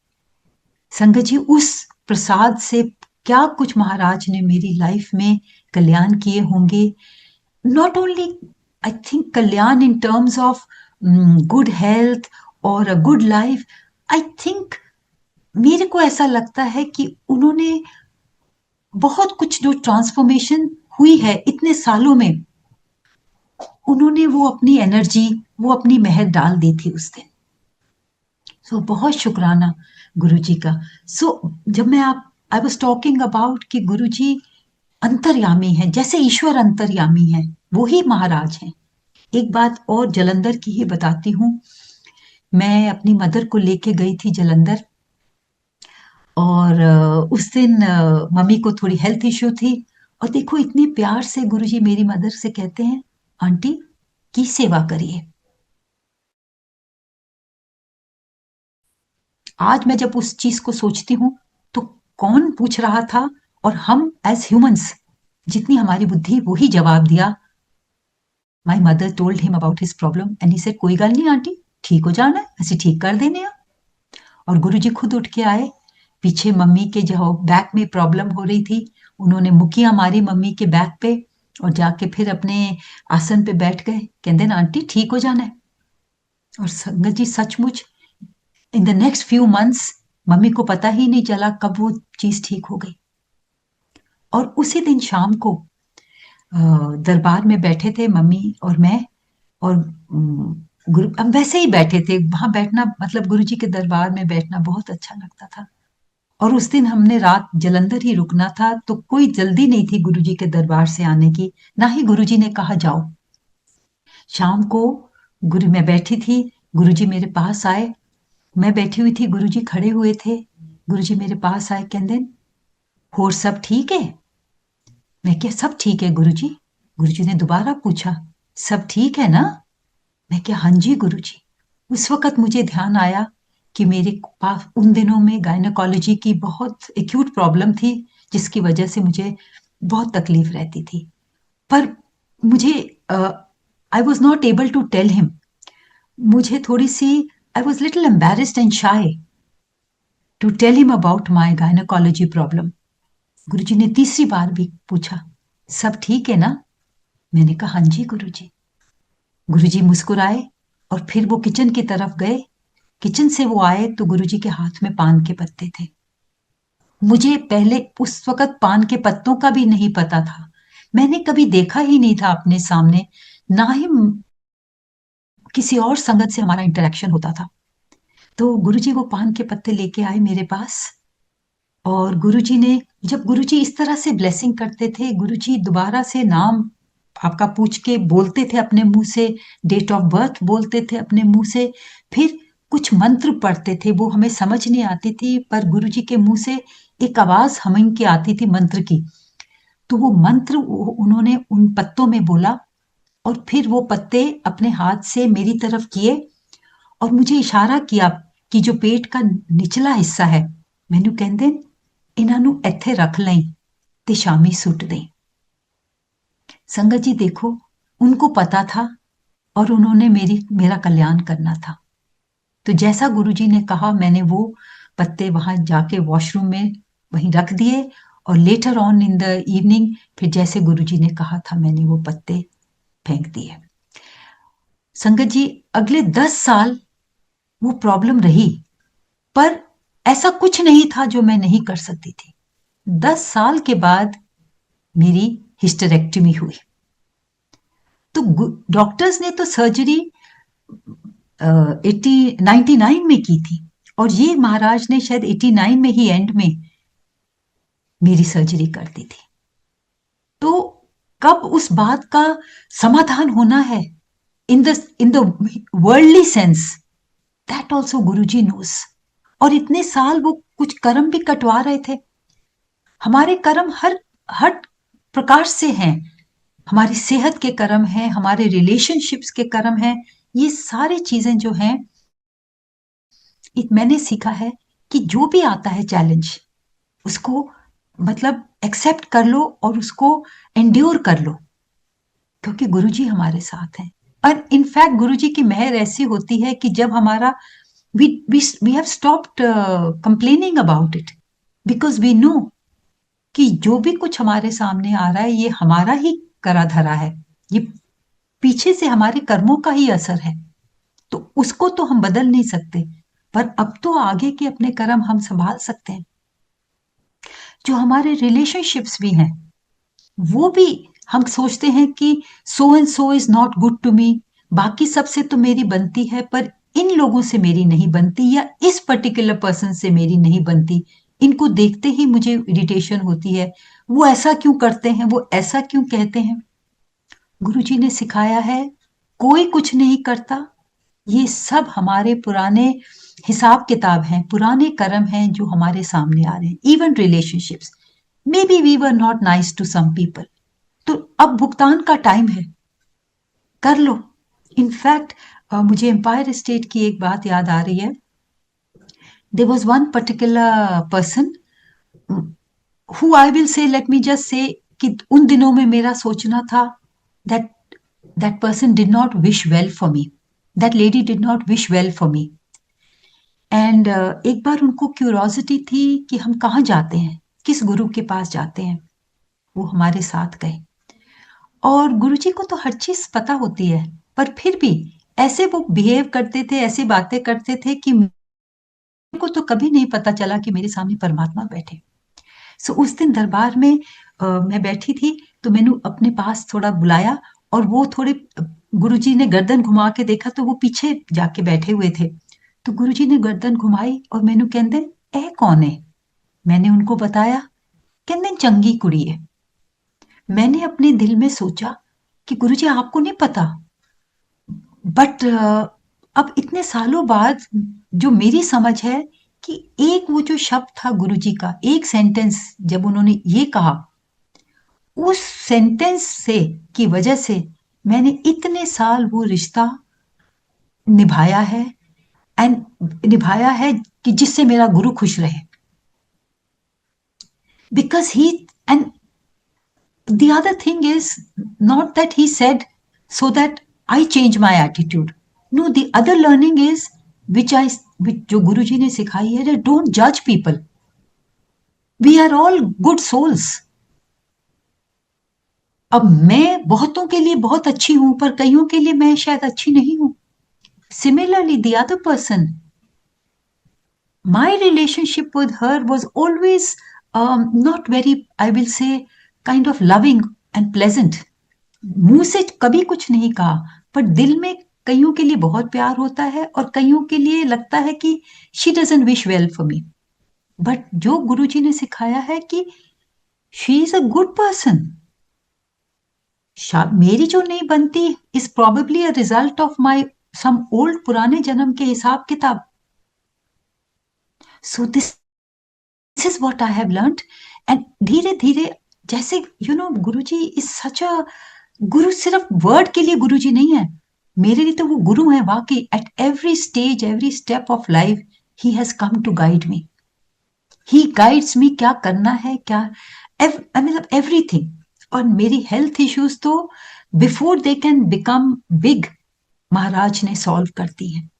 संगत जी, उस प्रसाद से क्या कुछ महाराज ने मेरी लाइफ में कल्याण किए होंगे। Not only, I think, kalyan in terms of good health और a good life. I think, मेरे को ऐसा लगता है कि उन्होंने बहुत कुछ जो ट्रांसफॉर्मेशन हुई है इतने सालों में, उन्होंने वो अपनी एनर्जी, वो अपनी मेहर डाल दी थी उस दिन। सो बहुत शुक्राना गुरुजी का। सो जब मैं आप आई वॉज टॉकिंग अबाउट कि गुरुजी अंतर्यामी हैं, जैसे ईश्वर अंतर्यामी हैं, वो ही महाराज हैं। एक बात और जलंधर की ही बताती हूँ। मैं अपनी मदर को लेके गई थी जलंधर, और उस दिन मम्मी को थोड़ी हेल्थ इश्यू थी, और देखो इतने प्यार से गुरुजी मेरी मदर से कहते हैं, आंटी की सेवा करिए। आज मैं जब उस चीज को सोचती हूँ तो कौन पूछ रहा था, और हम एज ह्यूमंस, जितनी हमारी बुद्धि, वो ही जवाब दिया। My mother told him about his problem and he said, कोई गल नहीं आंटी, ठीक हो जाना है, ऐसे ठीक कर देने। और गुरुजी खुद उठ के आए। पीछे मम्मी के जो बैक में प्रॉब्लम हो रही थी, उन्होंने मुक्कियां मारी मम्मी के बैक पे, और जाके फिर अपने आसन पे बैठ गए। कहते ना आंटी ठीक हो जाना है। और संगत जी, सचमुच in the next few months mummy को पता ही नहीं चला कब वो चीज ठीक हो गई। और उसी दिन शाम को दरबार में बैठे थे मम्मी और मैं, और गुरु हम वैसे ही बैठे थे। वहां बैठना मतलब गुरुजी के दरबार में बैठना बहुत अच्छा लगता था। और उस दिन हमने रात जलंधर ही रुकना था, तो कोई जल्दी नहीं थी गुरुजी के दरबार से आने की, ना ही गुरुजी ने कहा जाओ। शाम को गुरु मैं बैठी थी, गुरुजी मेरे पास आए। मैं बैठी हुई थी, गुरुजी खड़े हुए थे। गुरुजी मेरे पास आए, कहते होर सब ठीक है। मैं क्या सब ठीक है गुरुजी। गुरुजी ने दोबारा पूछा, सब ठीक है ना। मैं क्या हाँ जी गुरुजी। उस वक्त मुझे ध्यान आया कि मेरे पास उन दिनों में गायनेकोलॉजी की बहुत एक्यूट प्रॉब्लम थी, जिसकी वजह से मुझे बहुत तकलीफ रहती थी। पर मुझे I was not able to tell him. मुझे थोड़ी सी, I was little embarrassed and shy to tell him about my gynaecology problem. Guruji ने तीसरी बार भी पूछा, सब ठीक है ना। मैंने कहा हाँ जी गुरुजी। गुरुजी मुस्कुराए और फिर वो किचन की तरफ गए। किचन से वो आए तो गुरुजी के हाथ में पान के पत्ते थे। मुझे पहले उस वक्त पान के पत्तों का भी नहीं पता था। मैंने कभी देखा ही नहीं था अपने सामने, ना ही किसी और संगत से हमारा इंटरेक्शन होता था। तो गुरुजी वो पान के पत्ते लेके आए मेरे पास, और गुरुजी ने, जब गुरुजी इस तरह से ब्लेसिंग करते थे, गुरुजी दोबारा से नाम आपका पूछ के बोलते थे अपने मुंह से, डेट ऑफ बर्थ बोलते थे अपने मुंह से, फिर कुछ मंत्र पढ़ते थे। वो हमें समझ नहीं आती थी, पर गुरुजी के मुंह से एक आवाज हमिंग की आती थी मंत्र की। तो वो मंत्र उन्होंने उन पत्तों में बोला, और फिर वो पत्ते अपने हाथ से मेरी तरफ किए और मुझे इशारा किया कि जो पेट का निचला हिस्सा है, मैनू कहते इन्हां नू इत्थे रख लई ते शामी सुट दें। संगत जी देखो, उनको पता था और उन्होंने मेरा कल्याण करना था। तो जैसा गुरुजी ने कहा, मैंने वो पत्ते वहां जाके वॉशरूम में वहीं रख दिए, और later on in the evening फिर जैसे गुरुजी ने कहा था, मैंने वो पत्ते फेंक दिए। संगत जी, अगले 10 साल वो प्रॉब्लम रही, पर ऐसा कुछ नहीं था जो मैं नहीं कर सकती थी। 10 साल के बाद मेरी हिस्टेरेक्टमी हुई। तो डॉक्टर्स ने तो सर्जरी 99 में की थी, और ये महाराज ने शायद 89 में ही एंड में मेरी सर्जरी कर दी थी। तो कब उस बात का समाधान होना है in the worldly sense, that also Guruji knows. और इतने साल वो कुछ कर्म भी कटवा रहे थे। हमारे कर्म हर हर प्रकार से हैं। हमारी सेहत के कर्म हैं, हमारे रिलेशनशिप्स के कर्म हैं। ये सारी चीजें जो हैं, मैंने सीखा है कि जो भी आता है चैलेंज, उसको मतलब एक्सेप्ट कर लो और उसको एंड्योर कर लो, क्योंकि गुरुजी हमारे साथ हैं। और इनफैक्ट गुरुजी की मेहर ऐसी होती है कि जब हमारा we have stopped complaining about it, because we know कि जो भी कुछ हमारे सामने आ रहा है ये हमारा ही करा धरा है, ये पीछे से हमारे कर्मों का ही असर है। तो उसको तो हम बदल नहीं सकते, पर अब तो आगे के अपने कर्म हम संभाल सकते हैं। जो हमारे रिलेशनशिप्स भी हैं, वो भी हम सोचते हैं कि so and so is not good to me, बाकी सबसे तो मेरी बनती है पर इन लोगों से मेरी नहीं बनती, या इस पर्टिकुलर पर्सन से मेरी नहीं बनती, इनको देखते ही मुझे इरिटेशन होती है, वो ऐसा क्यों करते हैं, वो ऐसा क्यों कहते हैं। गुरुजी ने सिखाया है कोई कुछ नहीं करता, ये सब हमारे पुराने हिसाब किताब हैं, पुराने कर्म हैं जो हमारे सामने आ रहे हैं। Even relationships, may be we were not nice to some people, तो अब भुगतान का टाइम है, कर लो। इनफैक्ट मुझे एम्पायर स्टेट की एक बात याद आ रही है। There was one particular person who I will say, let me just say, कि उन दिनों में मेरा सोचना था that that person did not wish well for me, that lady did not wish well for me. And एक बार उनको curiosity थी कि हम कहाँ जाते हैं, किस गुरु के पास जाते हैं। वो हमारे साथ गए, और गुरुजी को तो हर चीज पता होती है, पर फिर भी ऐसे वो बिहेव करते थे, ऐसी बातें करते थे कि मेरे को तो कभी नहीं पता चला कि मेरे सामने परमात्मा बैठे। सो उस दिन दरबार में मैं बैठी थी, तो मैंने अपने पास थोड़ा बुलाया, और वो थोड़े गुरुजी ने गर्दन घुमा के देखा तो वो पीछे जाके बैठे हुए थे। तो गुरुजी ने गर्दन घुमाई और मैंने कहते, ए कौन है। मैंने उनको बताया, कहते चंगी कुड़ी है। मैंने अपने दिल में सोचा कि गुरुजी आपको नहीं पता, बट अब इतने सालों बाद जो मेरी समझ है कि एक वो जो शब्द था गुरुजी का, एक सेंटेंस जब उन्होंने ये कहा, उस सेंटेंस से की वजह से मैंने इतने साल वो रिश्ता निभाया है, एंड निभाया है कि जिससे मेरा गुरु खुश रहे, because he, and the other thing is not that he said so that I change my attitude. No, the other learning is which जो गुरुजी ने सिखाई है, don't judge people. We are all good souls. अब मैं बहुतों के लिए बहुत अच्छी हूं, पर कईयों के लिए मैं शायद अच्छी नहीं हूं। Similarly, the other person, my relationship with her was always not very, I will say, kind of loving and pleasant. मुंह से कभी कुछ नहीं कहा, पर दिल में कईयों के लिए बहुत प्यार होता है और कईयों के लिए लगता है कि she doesn't wish well for me. But जो गुरुजी ने सिखाया है कि she is a good person, मेरी जो नहीं बनती is probably a result of my some old पुराने जन्म के हिसाब किताब। So this is what I have learned. And धीरे धीरे, जैसे गुरुजी इज सच अ गुरु, सिर्फ वर्ड के लिए गुरुजी नहीं है, मेरे लिए तो वो गुरु है वाकई। At every stage, every step of life, he has come to guide me, he guides me क्या करना है, क्या मतलब एवरीथिंग। और मेरी हेल्थ इश्यूज तो before they can become big, Maharaj ने सॉल्व करती है।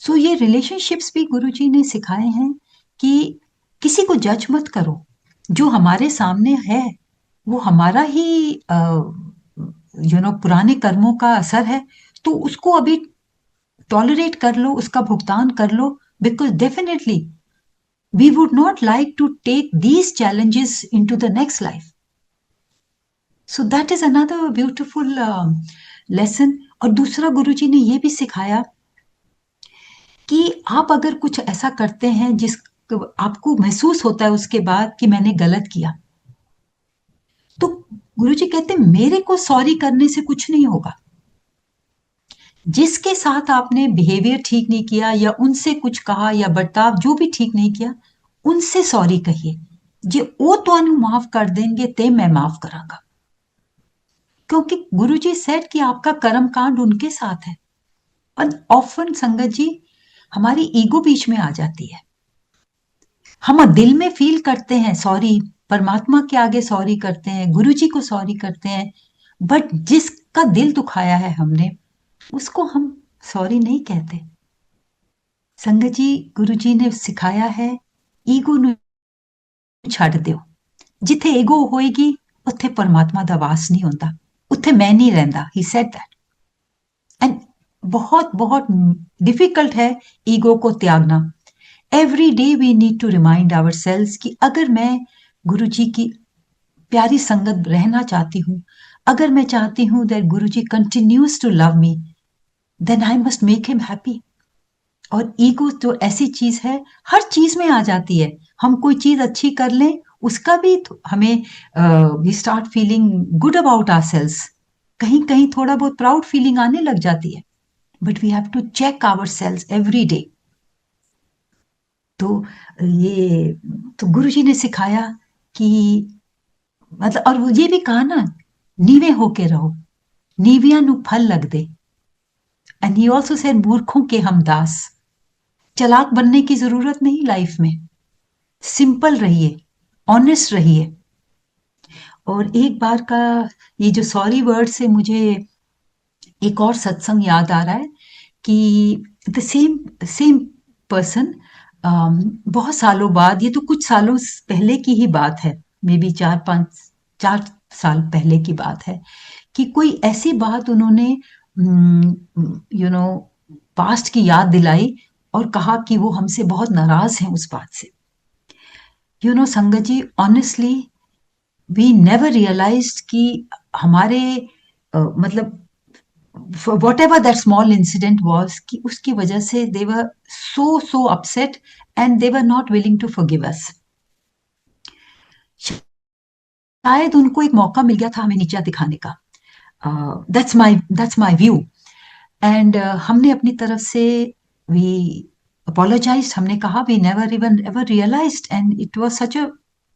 सो ये रिलेशनशिप्स भी गुरुजी ने सिखाए हैं कि किसी को जज मत करो, जो हमारे सामने है वो हमारा ही पुराने कर्मों का असर है, तो उसको अभी टॉलरेट कर लो, उसका भुगतान कर लो, because definitely we would not like to take these challenges into the next life. So that is another beautiful lesson. और दूसरा गुरुजी ने ये भी सिखाया कि आप अगर कुछ ऐसा करते हैं जिस आपको महसूस होता है उसके बाद कि मैंने गलत किया, तो गुरुजी कहते हैं मेरे को सॉरी करने से कुछ नहीं होगा। जिसके साथ आपने बिहेवियर ठीक नहीं किया या उनसे कुछ कहा या बर्ताव जो भी ठीक नहीं किया, उनसे सॉरी कहिए, जे ओ तो माफ कर देंगे ते मैं माफ करांगा। क्योंकि गुरुजी सेड कि आपका कर्म कांड उनके साथ है। और ऑफन संगत जी हमारी ईगो बीच में आ जाती है। हम दिल में फील करते हैं सॉरी, परमात्मा के आगे सॉरी करते हैं, गुरुजी को सॉरी करते हैं, बट जिसका दिल दुखाया है हमने उसको हम सॉरी नहीं कहते। संगत जी गुरुजी ने सिखाया है ईगो ਨੂੰ ਛੱਡ ਦਿਓ। ਜਿੱਥੇ ਈਗੋ ਹੋਏਗੀ ਉੱਥੇ परमात्मा ਦਾ ਵਾਸ नहीं ਹੁੰਦਾ, ਉੱਥੇ मैं नहीं रहता। He said that. एंड बहुत बहुत डिफिकल्ट है ईगो को त्यागना। Every day we need to remind ourselves कि अगर मैं गुरु जी की प्यारी संगत रहना चाहती हूँ, अगर मैं चाहती हूँ that Guru ji continues to love me, then I must make him happy. और ईगो तो ऐसी चीज है, हर चीज में आ जाती है। हम कोई चीज अच्छी कर लें उसका भी हमें we start feeling good about ourselves, कहीं कहीं थोड़ा बहुत प्राउड फीलिंग आने लग जाती है। But we have to check ourselves every day. तो ये तो गुरुजी ने सिखाया कि मतलब, और ये भी कहा ना, नीवे होके रहो, नीविया नु फल लग दे। एंड ही ऑल्सो सेड मूर्खों के हम दास। चालाक बनने की जरूरत नहीं लाइफ में, सिंपल रहिए, ऑनेस्ट रहिए। और एक बार का ये जो सॉरी वर्ड से मुझे एक और सत्संग याद आ रहा है कि द सेम सेम पर्सन, बहुत सालों बाद, ये तो कुछ सालों पहले की ही बात है, मे बी 4 साल पहले की बात है, कि कोई ऐसी बात उन्होंने पास्ट की याद दिलाई और कहा कि वो हमसे बहुत नाराज हैं उस बात से। Sangat ji honestly we never realised कि हमारे मतलब whatever that small incident was, कि उसकी वजह से they were so upset and they were not willing to forgive us. शायद उनको एक मौका मिल गया था हमें नीचा दिखाने का। That's my view. एंड हमने अपनी तरफ से वी अपोलोजाइज, हमने कहा we never even ever realised and it was such a,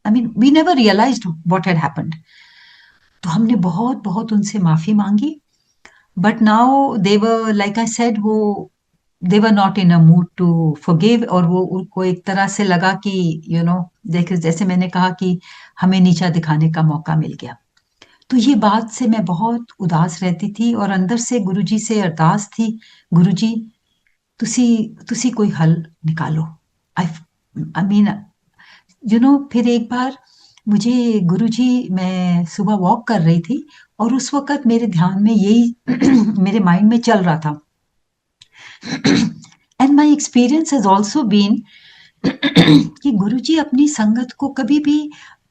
I mean we never realised what had happened. तो हमने बहुत बहुत उनसे माफी मांगी। But now they were like I said, वो they were not in a mood to forgive, और वो उनको एक तरह से लगा कि देखे, जैसे मैंने कहा कि हमें नीचा दिखाने का मौका मिल गया। तो ये बात से मैं बहुत उदास रहती थी और अंदर से गुरुजी से अरदास थी, गुरुजी तुसी तुसी कोई हल निकालो। आई आई मीन फिर एक बार मुझे गुरुजी, मैं सुबह वॉक कर रही थी और उस वक्त मेरे ध्यान में यही मेरे माइंड में चल रहा था। And my experience has also been कि गुरुजी अपनी संगत को कभी भी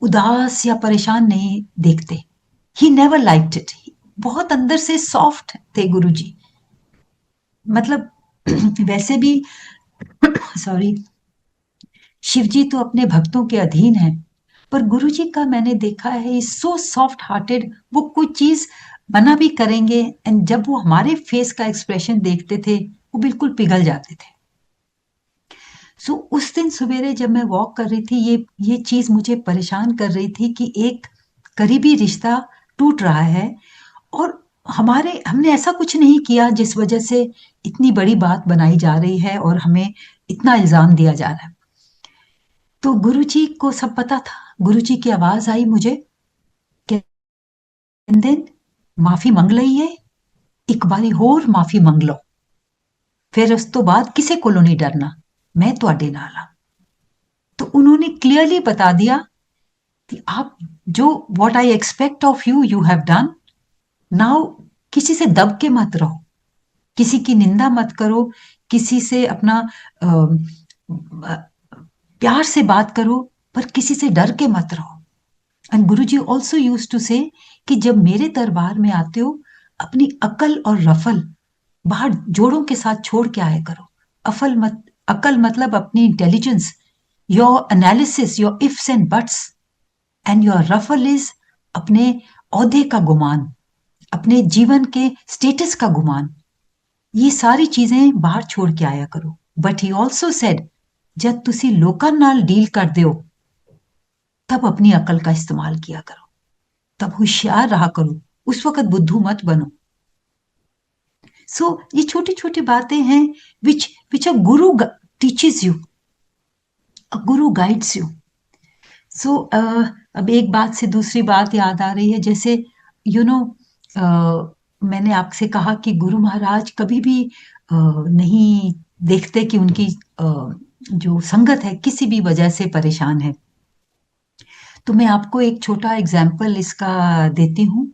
उदास या परेशान नहीं देखते। He never liked it. बहुत अंदर से सॉफ्ट थे गुरुजी। मतलब वैसे भी सॉरी, शिव जी तो अपने भक्तों के अधीन हैं, पर गुरु जी का मैंने देखा है सो सॉफ्ट हार्टेड। वो कोई चीज मना भी करेंगे एंड जब वो हमारे फेस का एक्सप्रेशन देखते थे वो बिल्कुल पिघल जाते थे। सो उस दिन सवेरे जब मैं वॉक कर रही थी, ये चीज मुझे परेशान कर रही थी कि एक करीबी रिश्ता टूट रहा है और हमने ऐसा कुछ नहीं किया जिस वजह से इतनी बड़ी बात बनाई जा रही है और हमें इतना इल्जाम दिया जा रहा है। तो गुरुजी को सब पता था। गुरुजी की आवाज आई मुझे, ਕਹਿੰਦੇ ਮਾਫੀ ਮੰਗ ਲਈ ਏ, ਇੱਕ ਵਾਰੀ ਹੋਰ ਮਾਫੀ ਮੰਗ ਲਓ, फिर उस तो बाद किसी को नहीं डरना, मैं ਤੁਹਾਡੇ ਨਾਲ ਹਾਂ। तो उन्होंने क्लियरली बता दिया कि आप जो what I expect of you you have done. Now किसी से दब के मत रहो, किसी की निंदा मत करो, किसी से अपना प्यार से बात करो, पर किसी से डर के मत रहो। And Guruji also use to say कि जब मेरे दरबार में आते हो अपनी अकल और रफल बाहर जोड़ों के साथ छोड़ के आया करो। अकल मतलब अपनी intelligence, your analysis, your ifs and buts, and your ruffle is अपने औहदे का गुमान, अपने जीवन के स्टेटस का गुमान। ये सारी चीजें बाहर छोड़ के आया करो। बट ही ऑल्सो सेड जब तुसी लोकां नाल डील करदे हो तब अपनी अकल का इस्तेमाल किया करो, तब होशियार रहा करो, उस वक्त बुद्धू मत बनो। सो ये छोटी छोटी बातें हैं विच अ गुरु teaches you, a Guru guides you. सो अब एक बात से दूसरी बात याद आ रही है, जैसे यू नो मैंने आपसे कहा कि गुरु महाराज कभी भी नहीं देखते कि उनकी जो संगत है किसी भी वजह से परेशान है। तो मैं आपको एक छोटा एग्जाम्पल इसका देती हूँ।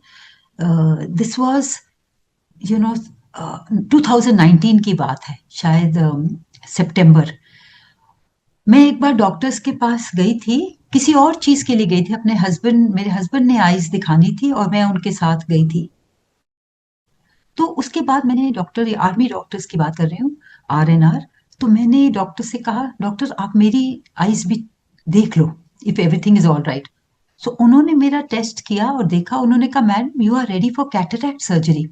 दिस वाज यू नो 2019 की बात है, शायद सितंबर। मैं एक बार डॉक्टर्स के पास गई थी, किसी और चीज के लिए गई थी। अपने हस्बैंड, मेरे हस्बैंड ने आईज दिखानी थी और मैं उनके साथ गई थी। तो उसके बाद मैंने डॉक्टर, आर्मी डॉक्टर्स की बात कर रही हूँ, RNR। तो मैंने डॉक्टर से कहा, डॉक्टर आप मेरी आईज भी देख लो, if everything is all right. So उन्होंने मेरा टेस्ट किया और देखा, उन्होंने कहा madam you are ready for cataract surgery.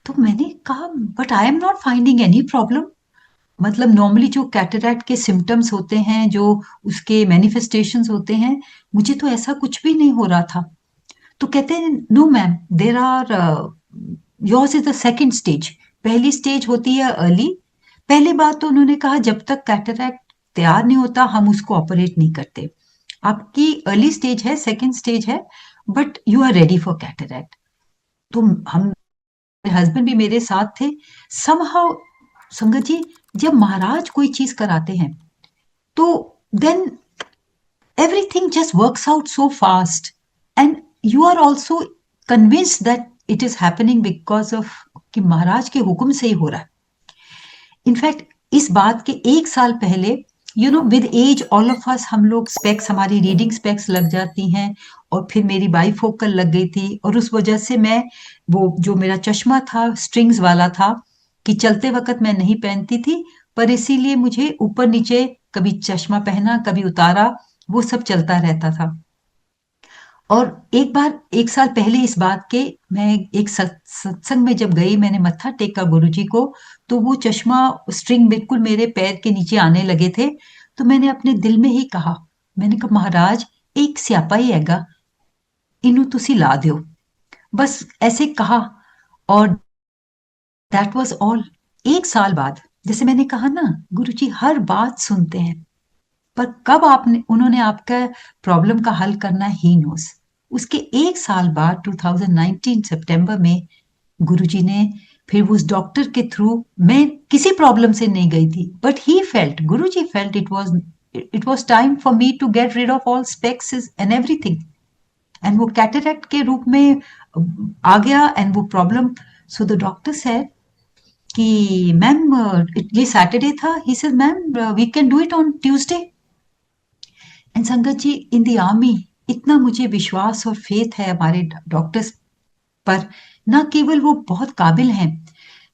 तो मैंने कहा but I am not finding any problem. मतलब नॉर्मली जो कैटरैक्ट के सिम्टम्स होते हैं, जो उसके मैनिफेस्टेशंस होते हैं, मुझे तो ऐसा कुछ भी नहीं हो रहा था। तो कहते हैं no ma'am, there are, yours is the second stage. पहली स्टेज होती है अर्ली। पहली बात तो उन्होंने कहा जब तक कैटरैक्ट तैयार नहीं होता हम उसको ऑपरेट नहीं करते। आपकी अर्ली स्टेज है, सेकेंड स्टेज है, but you are ready for cataract. तो हम, हस्बैंड भी मेरे साथ थे। समहाउ संगत जी, जब महाराज कोई चीज कराते हैं तो then everything just works out so fast, and you are also convinced that it is happening because of कि महाराज के हुक्म से ही हो रहा है। इनफैक्ट इस बात के एक साल पहले, with age all of us, हम लोग स्पेक्स, हमारी रीडिंग स्पेक्स लग जाती हैं, और फिर मेरी बाईफोकल लग गई थी, और उस वजह से मैं, वो जो मेरा चश्मा था स्ट्रिंग्स वाला था, कि चलते वक्त मैं नहीं पहनती थी, पर इसीलिए मुझे ऊपर नीचे कभी चश्मा पहना कभी उतारा, वो सब चलता रहता था। और एक बार, एक साल पहले इस बात के, मैं एक सत्संग में जब गई, मैंने मत्था टेका गुरुजी को, तो वो चश्मा स्ट्रिंग बिल्कुल मेरे पैर के नीचे आने लगे थे। तो मैंने अपने दिल में ही कहा, मैंने कहा महाराज एक स्यापा ही हैगा, इनू तुसी ला दियो, बस ऐसे कहा। और दैट वाज ऑल। एक साल बाद, जैसे मैंने कहा ना, गुरुजी हर बात सुनते हैं, पर कब आपने, उन्होंने आपका प्रॉब्लम का हल करना ही नोस। उसके एक साल बाद 2019 सितंबर में गुरुजी ने, फिर उस डॉक्टर के थ्रू, मैं किसी प्रॉब्लम से नहीं गई थी, but he felt, Guruji felt it was time for me to get rid of all specs and everything, and वो कैटरैक्ट के रूप में आ गया, एंड वो problem. So the doctor said कि मैम, ये सैटरडे था, he said ma'am we can do it on Tuesday. And Sangat ji, in the army इतना मुझे विश्वास और फेथ है हमारे डॉक्टर्स पर। न केवल वो बहुत काबिल हैं,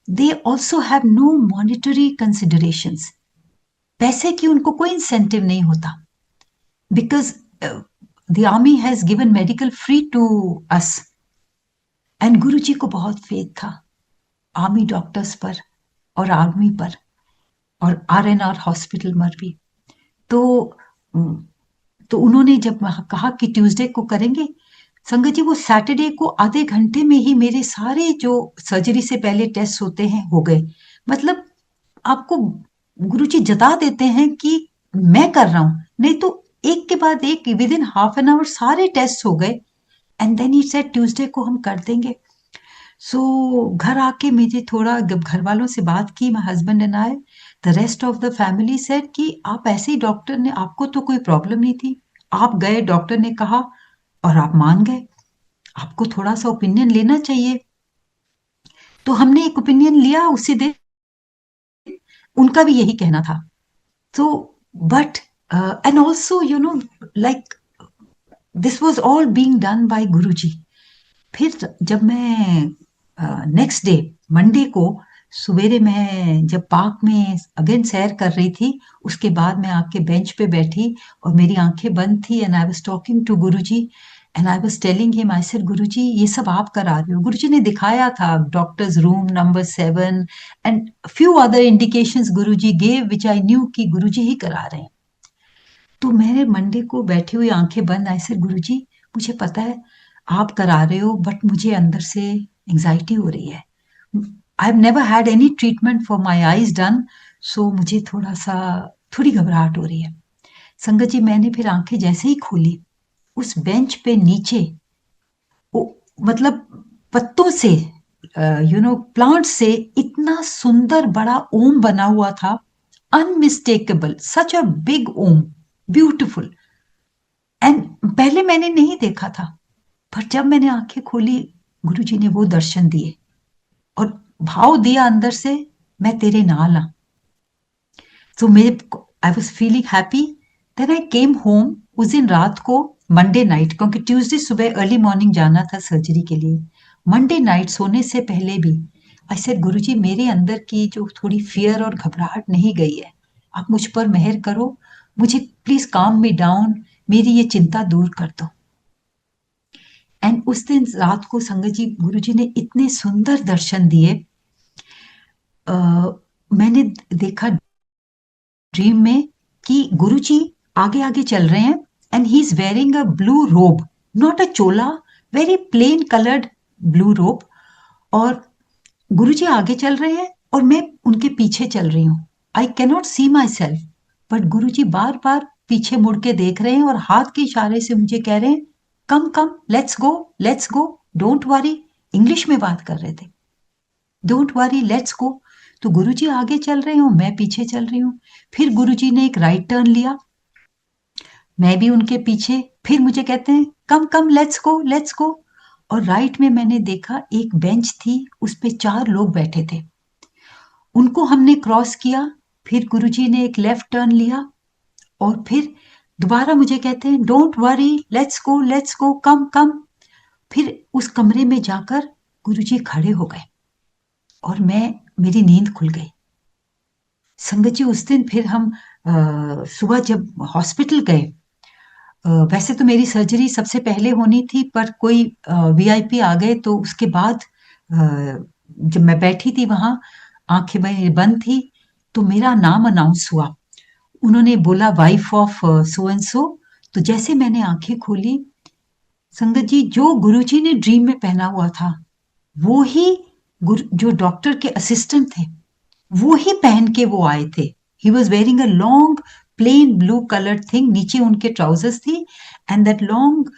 they also have no monetary considerations. पैसे की उनको कोई इंसेंटिव नहीं होता, because the army has given medical free to us. And Guru ji को बहुत फेथ था आर्मी डॉक्टर्स पर, और आर्मी पर, और RNR हॉस्पिटल पर भी। तो तो उन्होंने जब कहा कि ट्यूसडे को करेंगे, संगत जी वो सैटरडे को आधे घंटे में ही मेरे सारे जो सर्जरी से पहले टेस्ट होते हैं हो गए। मतलब आपको गुरुजी जता देते हैं कि मैं कर रहा हूं, नहीं तो एक के बाद एक within half an hour सारे टेस्ट हो गए। And then he said Tuesday को हम कर देंगे। सो घर आके मुझे थोड़ा, जब घर वालों से बात की, my husband and I, the rest of the family said कि आप ऐसे ही, डॉक्टर ने, आपको तो कोई प्रॉब्लम नहीं थी, आप गए, डॉक्टर ने कहा और आप मान गए, आपको थोड़ा सा ओपिनियन लेना चाहिए। तो हमने एक ओपिनियन लिया उसी दिन, उनका भी यही कहना था। तो but and also like this was all being done by गुरु जी। फिर जब मैं नेक्स्ट डे मंडे को सवेरे, मैं जब पार्क में अगेन सैर कर रही थी, उसके बाद मैं आके बेंच पे बैठी और मेरी आंखें बंद थी, and I was talking to Guruji, and I was telling him, I said Guruji ये सब आप करा रहे हो। गुरुजी ने दिखाया था doctors room number 7 and few other indications Guruji gave which I knew कि गुरुजी ही करा रहे हैं। तो मैंने मंडे को बैठी हुई आंखें बंद, आई सेड गुरुजी मुझे पता है आप करा रहे हो, बट मुझे अंदर से एंजाइटी हो रही है. I have never had any treatment for my eyes done, so मुझे थोड़ी घबराहट हो रही है. संगत जी, मैंने फिर आंखें जैसे ही खोली, उस बेंच पे नीचे मतलब पत्तों से, प्लांट से इतना सुंदर बड़ा ओम बना हुआ था, unmistakable, such a big Om, beautiful. And पहले मैंने नहीं देखा था, पर जब मैंने आंखें खोली, गुरुजी ने वो दर्शन दिए और भाव दिया अंदर से, मैं तेरे नाल हाँ. तो मेरे I was feeling happy. Then I came home उस दिन रात को, मंडे नाइट, क्योंकि ट्यूसडे सुबह अर्ली मॉर्निंग जाना था सर्जरी के लिए. मंडे नाइट सोने से पहले भी आई सेड, गुरुजी मेरे अंदर की जो थोड़ी फियर और घबराहट नहीं गई है, आप मुझ पर मेहर करो, मुझे प्लीज काम मी डाउन, मेरी ये चिंता दूर कर दो. एंड उस दिन रात को संगत जी, गुरुजी ने इतने सुंदर दर्शन दिए. मैंने देखा ड्रीम में कि गुरुजी आगे आगे चल रहे हैं, and he is wearing a blue robe, not a chola, very plain coloured blue robe. और गुरुजी आगे चल रहे हैं और मैं उनके पीछे चल रही हूँ. I cannot see myself, but Guruji बार बार पीछे मुड़ के देख रहे हैं और हाथ के इशारे से मुझे कह रहे हैं, come come, let's go, don't worry. English में बात कर रहे थे. Don't worry, let's go. तो गुरुजी आगे चल रहे हो, मैं पीछे चल रही हूँ. फिर गुरुजी ने एक राइट टर्न लिया, मैं भी उनके पीछे. फिर मुझे कहते हैं, कम कम, लेट्स गो. और राइट में मैंने देखा एक बेंच थी, उस पे 4 लोग बैठे थे. उनको हमने क्रॉस किया. फिर गुरुजी ने एक लेफ्ट टर्न लिया और फिर दोबारा मुझे कहते हैं, डोंट वरी, लेट्स गो, कम कम. फिर उस कमरे में जाकर गुरुजी खड़े हो गए और मेरी नींद खुल गई. संगत जी, उस दिन फिर हम सुबह जब हॉस्पिटल गए, वैसे तो मेरी सर्जरी सबसे पहले होनी थी, पर कोई वीआईपी आ गए, तो उसके बाद जब मैं बैठी थी वहां, आंखें मेरी बंद थी, तो मेरा नाम अनाउंस हुआ. उन्होंने बोला, वाइफ ऑफ सो एंड सो. तो जैसे मैंने आंखें खोली, संगत जी, जो गुरुजी ने ड्रीम में पहना हुआ था, वो ही जो डॉक्टर के असिस्टेंट थे, वो ही पहन के वो आए थे. He was wearing a long plain blue colour thing, नीचे उनके ट्राउजर्स थी, and that long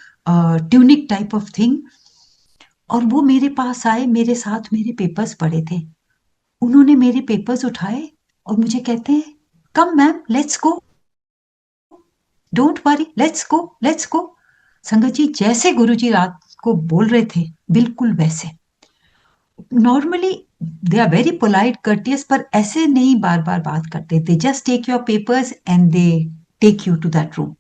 tunic type of thing. और वो मेरे पास आए, मेरे साथ मेरे पेपर्स पड़े थे. उन्होंने मेरे पेपर्स उठाए और मुझे कहते हैं, come ma'am, let's go, don't worry, let's go. Sangat ji, जैसे गुरुजी रात को बोल रहे थे, बिल्कुल वैसे. Normally they are very polite courteous, पर ऐसे नहीं बार बार बात करते. They just take your papers and they take you to that room.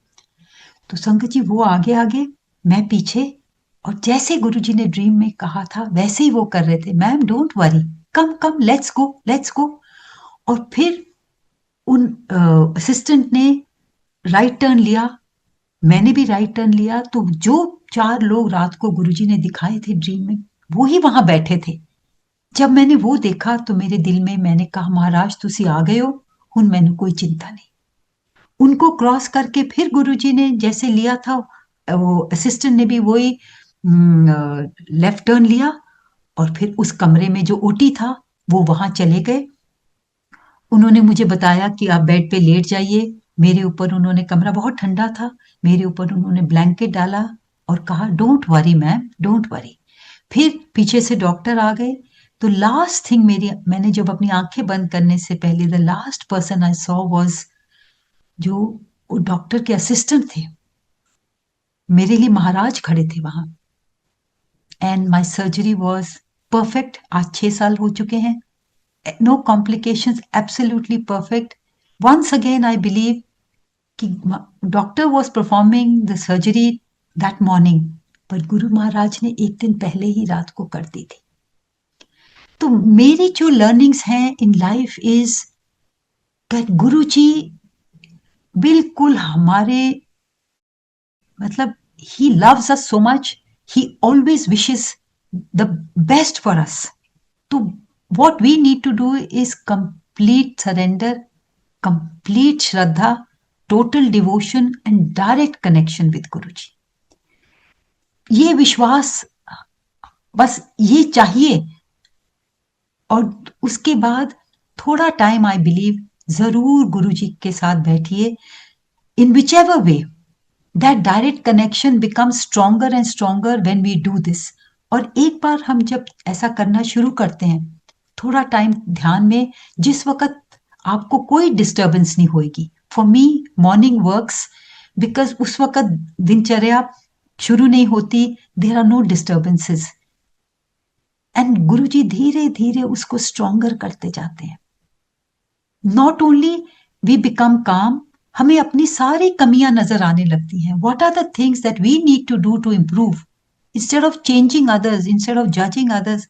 तो संगत जी, वो आगे आगे, मैं पीछे. और जैसे गुरुजी ने ड्रीम में कहा था, वैसे ही वो कर रहे थे, ma'am don't worry, come come, let's गो. और फिर उन असिस्टेंट ने राइट टर्न लिया, मैंने भी राइट टर्न लिया. तो जो 4 लोग रात को गुरुजी ने दिखाए थे ड्रीम में, वो ही वहां बैठे थे. जब मैंने वो देखा तो मेरे दिल में मैंने कहा, महाराज तुसी आ गए हो, हुन मैंने कोई चिंता नहीं. उनको क्रॉस करके फिर गुरुजी ने जैसे लिया था, वो असिस्टेंट ने भी वही लेफ्ट टर्न लिया. और फिर उस कमरे में जो ओटी था, वो वहां चले गए. उन्होंने मुझे बताया कि आप बेड पे लेट जाइए. मेरे ऊपर उन्होंने, कमरा बहुत ठंडा था, मेरे ऊपर उन्होंने ब्लैंकेट डाला और कहा, don't worry ma'am, don't worry. फिर पीछे से डॉक्टर आ गए. तो लास्ट थिंग मैंने जब अपनी आंखें बंद करने से पहले, the last person I saw was जो वो डॉक्टर के असिस्टेंट थे. मेरे लिए महाराज खड़े थे वहां. And my surgery was perfect. आज 6 साल हो चुके हैं. No complications, absolutely perfect. Once again I believe कि doctor was performing the surgery that morning, पर गुरु महाराज ने एक दिन पहले ही रात को कर दी थी. तो मेरी जो लर्निंग्स हैं in life is that Guru जी बिल्कुल हमारे, मतलब, he loves us so much, he always wishes the best for us. तो what we need to do is complete surrender, complete shraddha, total devotion and direct connection with Guruji. ये विश्वास, बस ये चाहिए। और उसके बाद थोड़ा टाइम आई बिलीव जरूर गुरुजी के साथ बैठिए, in whichever way that direct connection becomes stronger and stronger when we do this. और एक बार हम जब ऐसा करना शुरू करते हैं, थोड़ा टाइम ध्यान में, जिस वक्त आपको कोई डिस्टर्बेंस नहीं होगी। For me morning works, because उस वक्त दिनचर्या शुरू नहीं होती, there are no disturbances, and Guruji धीरे धीरे उसको स्ट्रोंगर करते जाते हैं। नॉट ओनली वी बिकम काम, हमें अपनी सारी कमियां नजर आने लगती हैं। What are the things that we need to do to improve, instead of changing others, instead of judging others,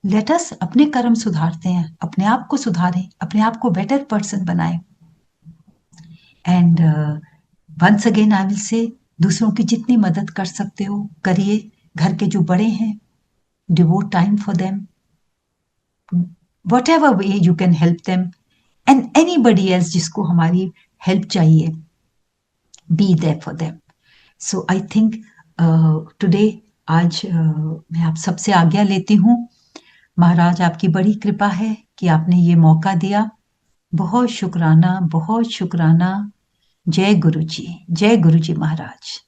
let us अपने कर्म सुधारते हैं, अपने आप को सुधारें, अपने आप को बेटर पर्सन बनाएं। And once again I will say, दूसरों की जितनी मदद कर सकते हो करिए। घर के जो बड़े हैं, devote time for them, whatever way you can help them, and anybody else जिसको हमारी हेल्प चाहिए, be there for them. So I think today, आज मैं आप सबसे आज्ञा लेती हूँ। महाराज आपकी बड़ी कृपा है कि आपने ये मौका दिया। बहुत शुक्राना, बहुत शुक्राना। जय गुरु जी, जय गुरु जी महाराज।